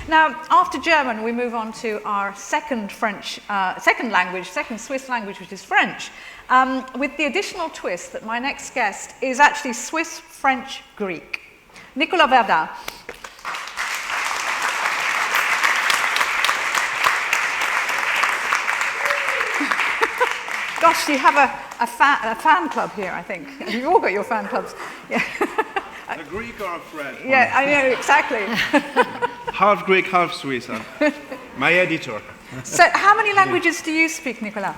Now, after German, we move on to our second Swiss language, which is French, with the additional twist that my next guest is actually Swiss, French, Greek. NICOLAS VERDAN. Gosh, you have a fan club here, I think. You've all got your fan clubs. Yeah. A Greek or a French? Yeah, I know, exactly. Half Greek, half Swiss. My editor. So how many languages do you speak, Nicolas?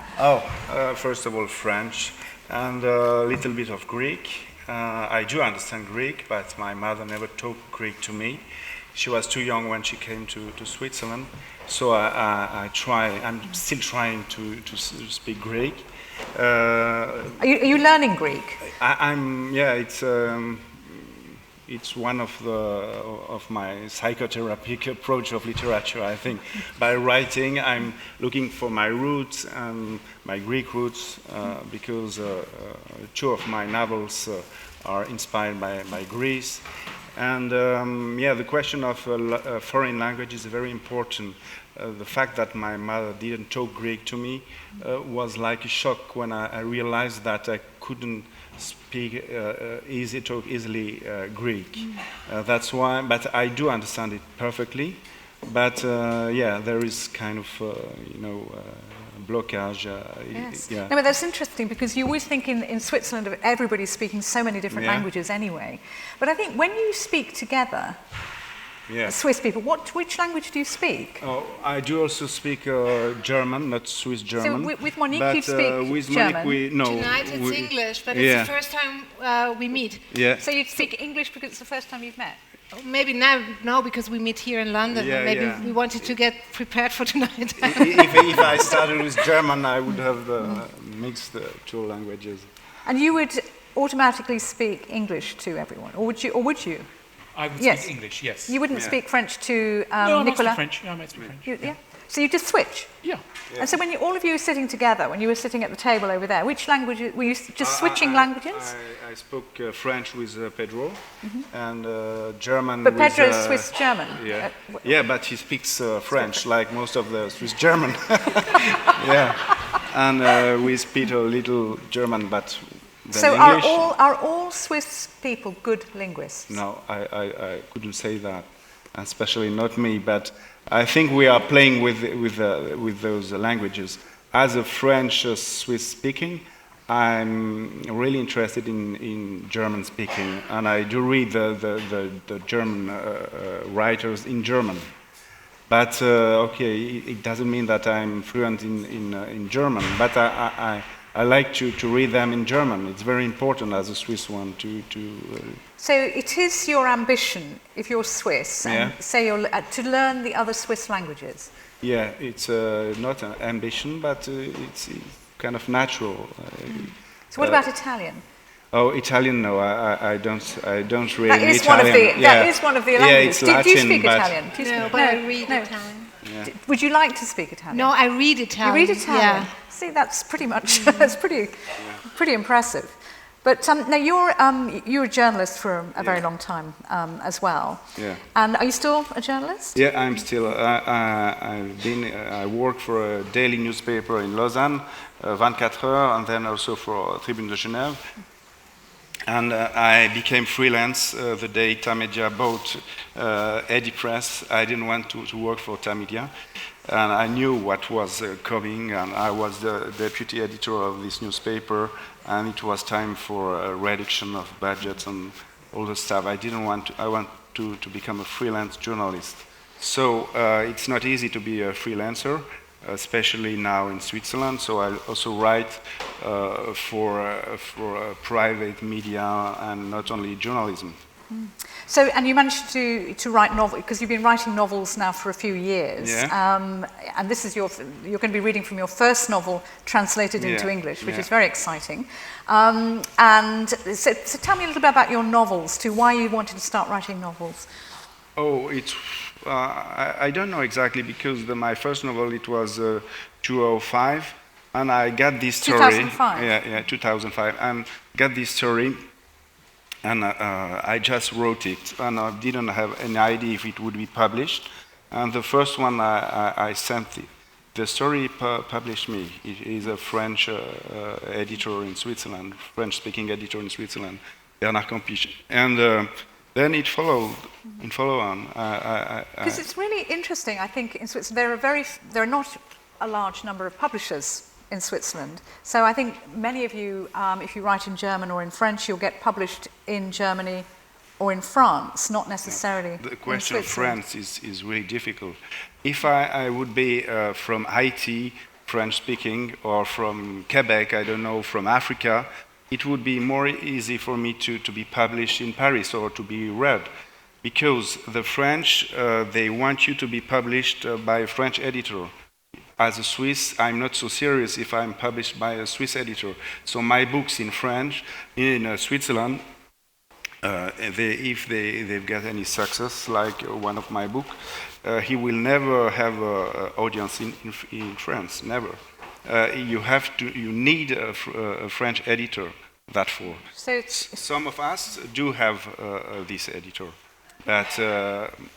First of all, French and a little bit of Greek. I do understand Greek, but my mother never taught Greek to me. She was too young when she came to Switzerland, so I'm still trying to speak Greek. Are you learning Greek? It's one of my psychotherapeutic approach of literature. I think by writing, I'm looking for my roots and my Greek roots because two of my novels are inspired by Greece. And the question of foreign language is very important. The fact that my mother didn't talk Greek to me was like a shock when I realized that I couldn't talk easily Greek. That's why, but I do understand it perfectly. But there is kind of blockage. Yes. Yeah. No, but that's interesting because you always think in Switzerland of everybody speaking so many different languages anyway. But I think when you speak together, Swiss people, which language do you speak? Oh, I do also speak German, not Swiss German. So with Monique you speak with German? Monique, Tonight it's English, but it's the first time we meet. Yeah. So you speak English because it's the first time you've met? Maybe now because we meet here in London. Maybe we wanted to get prepared for tonight. if I started with German, I would have mixed the two languages. And you would automatically speak English to everyone, or would you? I would speak English, yes. You wouldn't speak French to No, Nicolas? I might speak French. So you just switch? Yeah. And so when all of you were sitting together, when you were sitting at the table over there, which language, were you just switching languages? I spoke French with Pedro and German but with... But Pedro's Swiss German? But he speaks French, like most of the Swiss German. And we speak a little German, but so English. are all Swiss people good linguists? No, I couldn't say that, especially not me, but I think we are playing with those languages. As a French Swiss speaking, I'm really interested in German speaking, and I do read the German writers in German. But it doesn't mean that I'm fluent in German, but I like to read them in German. It's very important as a Swiss one to So it is your ambition, if you're Swiss, and say to learn the other Swiss languages? Yeah, it's not an ambition, but it's kind of natural. So what about Italian? Oh, Italian? No, I don't really. That is Italian. That is one of the languages. It's Latin, do you speak Italian? I read Italian. Yeah. Would you like to speak Italian? No, I read Italian. You read Italian? Yeah. See, that's pretty much, that's pretty impressive. But now you're a journalist for a very long time as well. Yeah. And are you still a journalist? Yeah, I'm still. I work for a daily newspaper in Lausanne, 24 Heures, and then also for Tribune de Genève. And I became freelance the day Tamedia bought Edipress. I didn't want to work for Tamedia. And I knew what was coming, and I was the deputy editor of this newspaper, and it was time for a reduction of budgets and all the stuff. I want to become a freelance journalist. So it's not easy to be a freelancer, especially now in Switzerland. So I also write for private media and not only journalism. So, and you managed to write novels, because you've been writing novels now for a few years. Yeah. And this is you're going to be reading from your first novel translated into English, which is very exciting. And so tell me a little bit about your novels, too, why you wanted to start writing novels. Oh, I don't know exactly, because my first novel, it was 2005, and I got this story. 2005? Yeah, 2005, and got this story. And I just wrote it, and I didn't have any idea if it would be published. And the first one I sent it. The story published me. It is a French editor in Switzerland, French-speaking editor in Switzerland, Bernard Campiche. And then it followed on. Because it's really interesting, I think, in Switzerland, there are not a large number of publishers in Switzerland. So I think many of you, if you write in German or in French, you'll get published in Germany or in France, not necessarily The question in of France is really difficult. If I would be from Haiti, French-speaking, or from Quebec, I don't know, from Africa, it would be more easy for me to be published in Paris or to be read. Because the French, they want you to be published by a French editor. As a Swiss, I'm not so serious if I'm published by a Swiss editor. So my books in French, in Switzerland, if they've got any success, like one of my books, he will never have an audience in France, never. You need a French editor, that for. So some of us do have this editor. But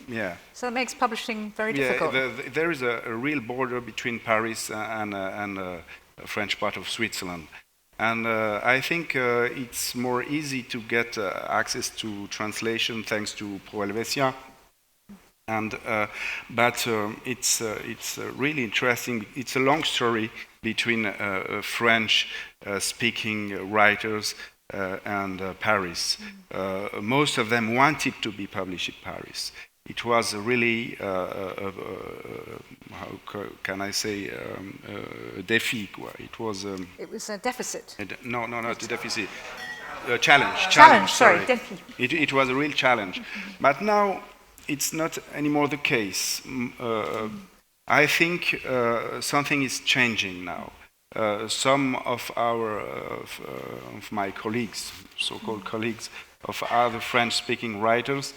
yeah. So it makes publishing very difficult. There is a real border between Paris and a French part of Switzerland, and I think it's more easy to get access to translation thanks to Pro Helvetia. And but it's really interesting. It's a long story between French-speaking writers. And Paris. Most of them wanted to be published in Paris. It was really, how can I say, a défi. It was a deficit. No, not a deficit. A challenge. Sorry. Défi. It was a real challenge. But now it's not anymore the case. I think something is changing now. Some of my colleagues, so-called colleagues of other French-speaking writers,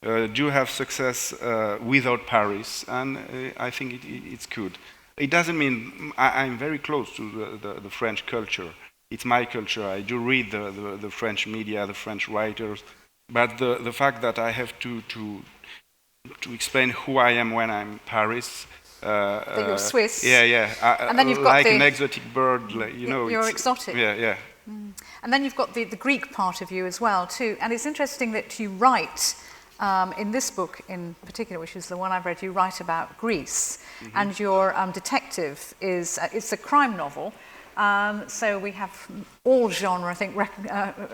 do have success without Paris, and I think it's good. It doesn't mean I'm very close to the French culture. It's my culture. I do read the French media, the French writers, but the fact that I have to explain who I am when I'm in Paris. That you're Swiss. Yeah. And then you've got like an exotic bird, you know. You're exotic. Yeah. And then you've got the Greek part of you as well, too. And it's interesting that you write, in this book in particular, which is the one I've read, you write about Greece. Mm-hmm. And your detective it's a crime novel. So we have all genre, I think,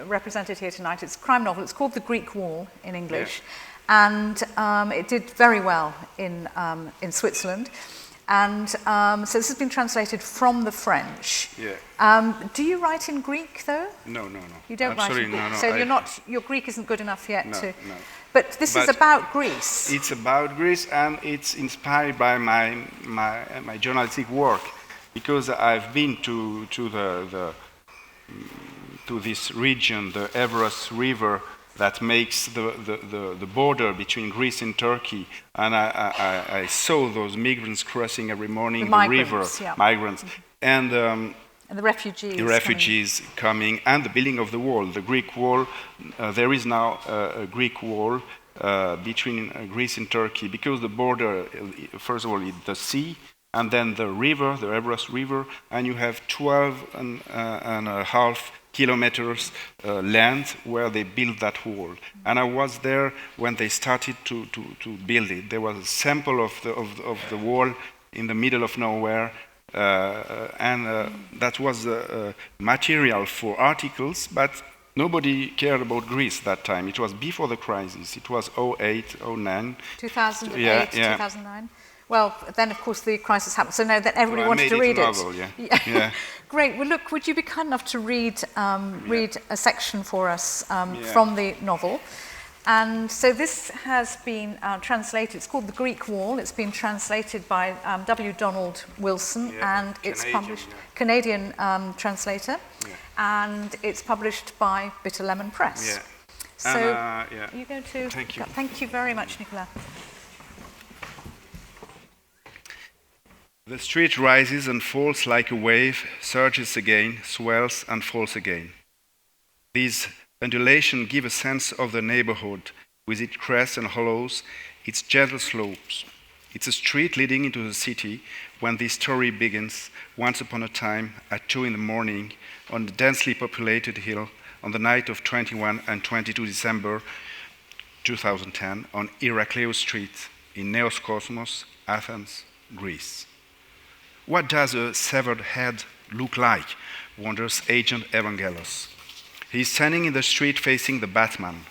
represented here tonight. It's a crime novel. It's called The Greek Wall in English. Yeah. And it did very well in Switzerland. And so this has been translated from the French. Yeah. Do you write in Greek, though? No. You don't Absolutely, write in Greek? No. So your Greek isn't good enough yet to... No. But this is about Greece. It's about Greece, and it's inspired by my journalistic work, because I've been to this region, the Evros River, that makes the border between Greece and Turkey, and I saw those migrants crossing every morning the river, migrants, and the refugees. The refugees coming, and the building of the wall, the Greek wall. There is now a Greek wall between Greece and Turkey, because the border, first of all, is the sea, and then the river, the Evros River, and you have 12.5 kilometers land where they built that wall. And I was there when they started to build it. There was a sample of the wall in the middle of nowhere, and that was material for articles, but nobody cared about Greece that time. It was before the crisis. It was 2008, 2009. 2008, 2009. Well, then, of course, the crisis happened. So now that everybody wanted to read it. Yeah. Great. Well, look, would you be kind enough to read a section for us from the novel? And so this has been translated. It's called The Greek Wall. It's been translated by W. Donald Wilson, and it's published, Canadian translator, and it's published by Bitter Lemon Press. Yeah. So you go to... Thank you. Thank you very much, Nicolas. The street rises and falls like a wave, surges again, swells and falls again. These undulation give a sense of the neighborhood, with its crests and hollows, its gentle slopes. It's a street leading into the city when this story begins, once upon a time, at 2 in the morning, on the densely populated hill, on the night of 21 and 22 December 2010, on Irakleos Street, in Neos Cosmos, Athens, Greece. What does a severed head look like, wonders Agent Evangelos. He is standing in the street facing the Batman,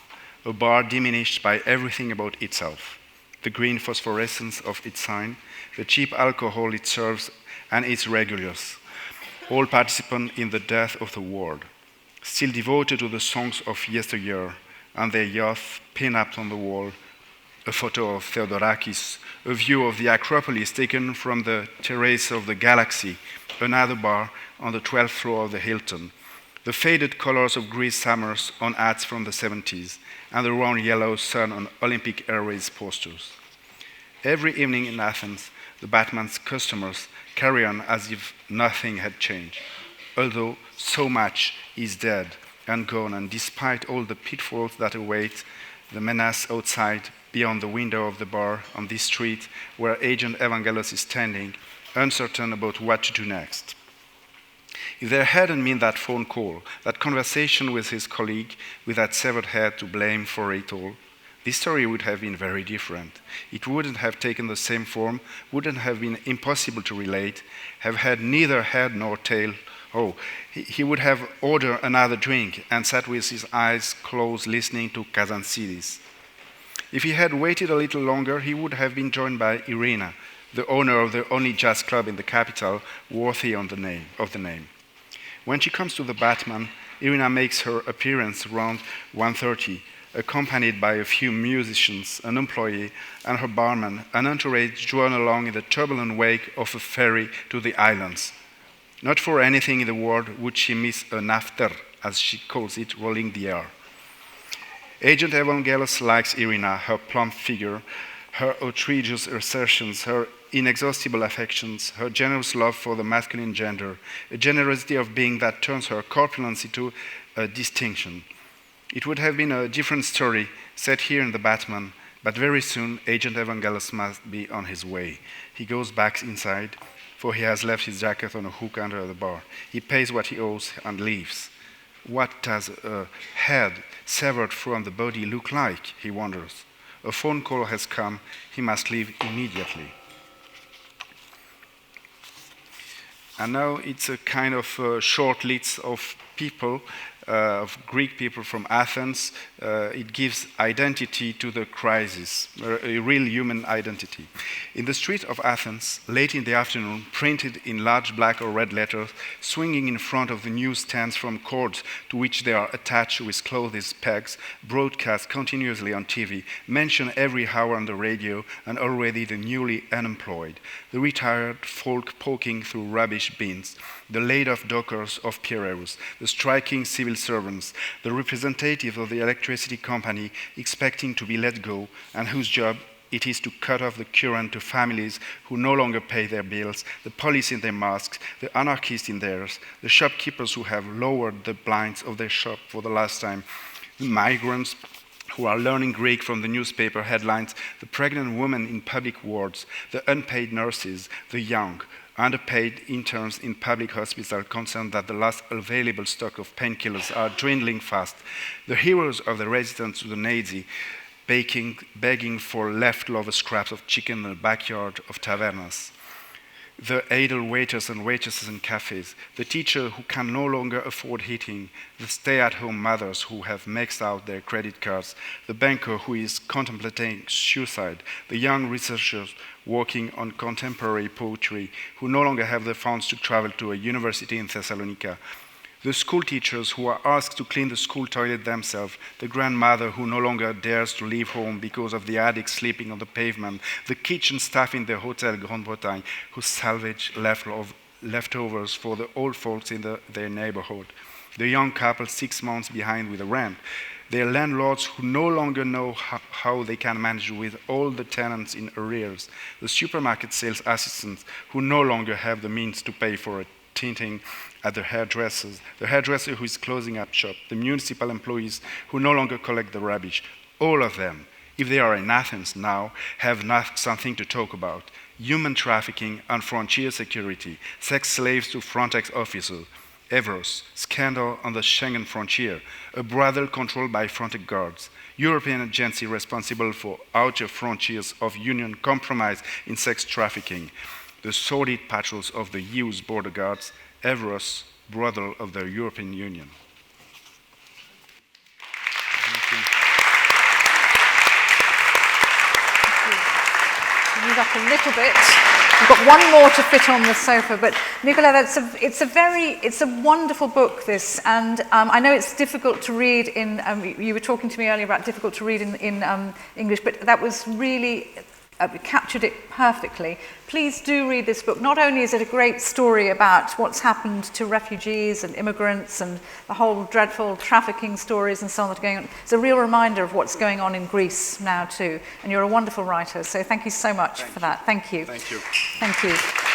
a bar diminished by everything about itself. The green phosphorescence of its sign, the cheap alcohol it serves, and its regulars, all participants in the death of the world, still devoted to the songs of yesteryear, and their youth pinned up on the wall, a photo of Theodorakis, a view of the Acropolis taken from the terrace of the Galaxy, another bar on the 12th floor of the Hilton, the faded colors of Greece summers on ads from the 70s, and the round yellow sun on Olympic Airways posters. Every evening in Athens, the Batman's customers carry on as if nothing had changed, although so much is dead and gone, and despite all the pitfalls that await, the menace outside, beyond the window of the bar, on this street where Agent Evangelos is standing, uncertain about what to do next. If there hadn't been that phone call, that conversation with his colleague, with that severed head to blame for it all, this story would have been very different. It wouldn't have taken the same form, wouldn't have been impossible to relate, have had neither head nor tail. Oh, he would have ordered another drink and sat with his eyes closed listening to Kazantzidis. If he had waited a little longer, he would have been joined by Irina, the owner of the only jazz club in the capital worthy of the name. When she comes to the Batman, Irina makes her appearance around 1:30, accompanied by a few musicians, an employee, and her barman, an entourage drawn along in the turbulent wake of a ferry to the islands. Not for anything in the world would she miss a nafter, as she calls it, rolling the air. Agent Evangelos likes Irina, her plump figure, her outrageous assertions, her inexhaustible affections, her generous love for the masculine gender, a generosity of being that turns her corpulence into a distinction. It would have been a different story set here in the Batman, but very soon Agent Evangelos must be on his way. He goes back inside, for he has left his jacket on a hook under the bar. He pays what he owes and leaves. What does a head severed from the body look like, he wonders. A phone call has come, he must leave immediately. And now it's a kind of short list of people, of Greek people from Athens. It gives identity to the crisis, a real human identity. In the street of Athens, late in the afternoon, printed in large black or red letters, swinging in front of the newsstands from cords to which they are attached with clothes pegs, broadcast continuously on TV, mention every hour on the radio, and already the newly unemployed, the retired folk poking through rubbish bins, the laid-off dockers of Piraeus, the striking civil servants, the representative of the electricity company expecting to be let go and whose job it is to cut off the current to families who no longer pay their bills, the police in their masks, the anarchists in theirs, the shopkeepers who have lowered the blinds of their shop for the last time, the migrants who are learning Greek from the newspaper headlines, the pregnant women in public wards, the unpaid nurses, the young, underpaid interns in public hospitals concerned that the last available stock of painkillers are dwindling fast, the heroes of the resistance to the Nazi, begging for leftover scraps of chicken in the backyard of tavernas, the idle waiters and waitresses in cafes, the teacher who can no longer afford heating, the stay-at-home mothers who have maxed out their credit cards, the banker who is contemplating suicide, the young researchers working on contemporary poetry who no longer have the funds to travel to a university in Thessalonica, the school teachers who are asked to clean the school toilet themselves, the grandmother who no longer dares to leave home because of the addict sleeping on the pavement, the kitchen staff in the Hotel Grande Bretagne who salvage leftovers for the old folks in their neighborhood, the young couple 6 months behind with the rent, their landlords who no longer know how they can manage with all the tenants in arrears, the supermarket sales assistants who no longer have the means to pay for a tinting at the hairdresser who is closing up shop, the municipal employees who no longer collect the rubbish. All of them, if they are in Athens now, have something to talk about. Human trafficking and frontier security, sex slaves to Frontex officers, Evros, scandal on the Schengen frontier, a brothel controlled by Frontex guards, European agency responsible for outer frontiers of Union compromise in sex trafficking, the sordid patrols of the EU's border guards, Evros, brothel of the European Union. Move up a little bit. We've got one more to fit on the sofa, but Nicolas, it's a wonderful book, this, and I know it's difficult to read in, you were talking to me earlier about difficult to read in English, but that was really, captured it perfectly. Please do read this book. Not only is it a great story about what's happened to refugees and immigrants and the whole dreadful trafficking stories and so on that are going on, it's a real reminder of what's going on in Greece now too. And you're a wonderful writer, so thank you so much for that. Thank you. Thank you. Thank you.